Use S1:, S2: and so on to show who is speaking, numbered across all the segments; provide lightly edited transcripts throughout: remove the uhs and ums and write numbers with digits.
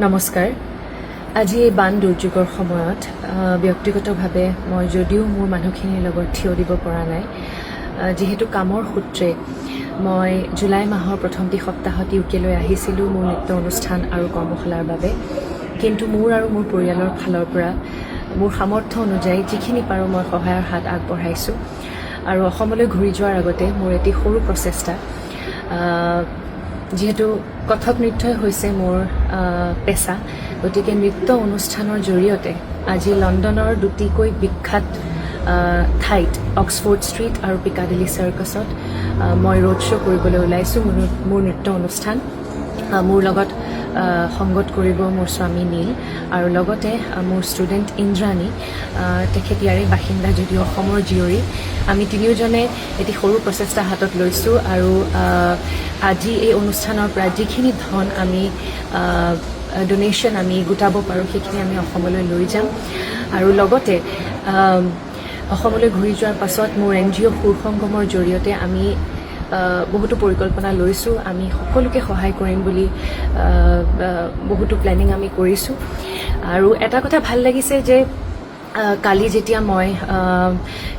S1: নমস্কাৰ। আজি এই বান দুৰ্যোগৰ সময়ত ব্যক্তিগতভাৱে মই যদিও মোৰ মানুহখিনিৰ লগত থিয় দিব পৰা নাই, যিহেতু কামৰ সূত্ৰে মই জুলাই মাহৰ প্ৰথমটি সপ্তাহত ইউকেলৈ আহিছিলোঁ মোৰ নৃত্য অনুষ্ঠান আৰু কৰ্মশালাৰ বাবে। কিন্তু মোৰ আৰু মোৰ পৰিয়ালৰ ফালৰ পৰা মোৰ সামৰ্থ্য অনুযায়ী যিখিনি পাৰোঁ মই সহায়ৰ হাত আগবঢ়াইছোঁ। আৰু অসমলৈ ঘূৰি যোৱাৰ আগতে মোৰ এটি সৰু প্ৰচেষ্টা, যিহেতু কথক নৃত্যই হৈছে মোৰ পেচা, গতিকে নৃত্য অনুষ্ঠানৰ জৰিয়তে আজি লণ্ডনৰ দুটিকৈ বিখ্যাত ঠাইত অক্সফৰ্ড ষ্ট্ৰীট আৰু পিকাডেলি চাৰ্কাছত মই ৰোড শ্ব' কৰিবলৈ ওলাইছোঁ মোৰ নৃত্য অনুষ্ঠান। মোৰ লগত সংগত কৰিব মোৰ স্বামী নীল আৰু লগতে মোৰ ষ্টুডেণ্ট ইন্দ্ৰাণী, তেখেত ইয়াৰে বাসিন্দা যদিও অসমৰ জীয়ৰী। আমি তিনিওজনে এটি সৰু প্ৰচেষ্টা হাতত লৈছোঁ আৰু আজি এই অনুষ্ঠানৰ পৰা যিখিনি ধন আমি ডনেশ্যন আমি গোটাব পাৰোঁ সেইখিনি আমি অসমলৈ লৈ যাম। আৰু লগতে অসমলৈ ঘূৰি যোৱাৰ পাছত মোৰ NGO সুৰ সংগমৰ জৰিয়তে আমি বহুতো পৰিকল্পনা লৈছোঁ। আমি সকলোকে সহায় কৰিম বুলি বহুতো প্লেনিং আমি কৰিছোঁ। আৰু এটা কথা ভাল লাগিছে যে কালি যেতিয়া মই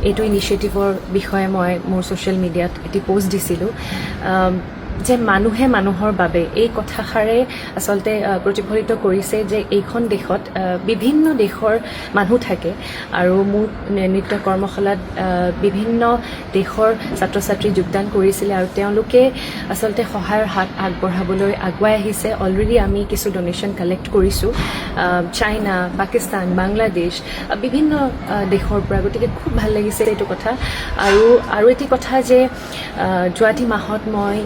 S1: এইটো ইনিচিয়েটিভৰ বিষয়ে মই মোৰ ছ'চিয়েল মিডিয়াত এটি পোষ্ট দিছিলোঁ যে মানুহে মানুহৰ বাবে, এই কথাষাৰে আচলতে প্ৰতিফলিত কৰিছে যে এইখন দেশত বিভিন্ন দেশৰ মানুহ থাকে আৰু মোৰ নৃত্য কৰ্মশালাত বিভিন্ন দেশৰ ছাত্ৰ ছাত্ৰী যোগদান কৰিছিলে আৰু তেওঁলোকে আচলতে সহায়ৰ হাত আগবঢ়াবলৈ আগুৱাই আহিছে। অলৰেডি আমি কিছু ডনেশ্যন কালেক্ট কৰিছোঁ চাইনা, পাকিস্তান, বাংলাদেশ, বিভিন্ন দেশৰ পৰা। গতিকে খুব ভাল লাগিছে এইটো কথা। আৰু এটি কথা যে যোৱাটি মাহত মই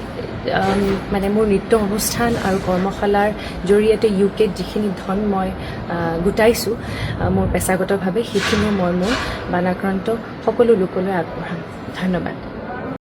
S1: মানে মোৰ নৃত্য অনুষ্ঠান আৰু কৰ্মশালাৰ জৰিয়তে UKত যিখিনি ধন মই গোটাইছোঁ মোৰ পেছাগতভাৱে, সেইখিনিও মই মোৰ বানাক্ৰান্ত সকলো লোকলৈ আগবঢ়াম। ধন্যবাদ।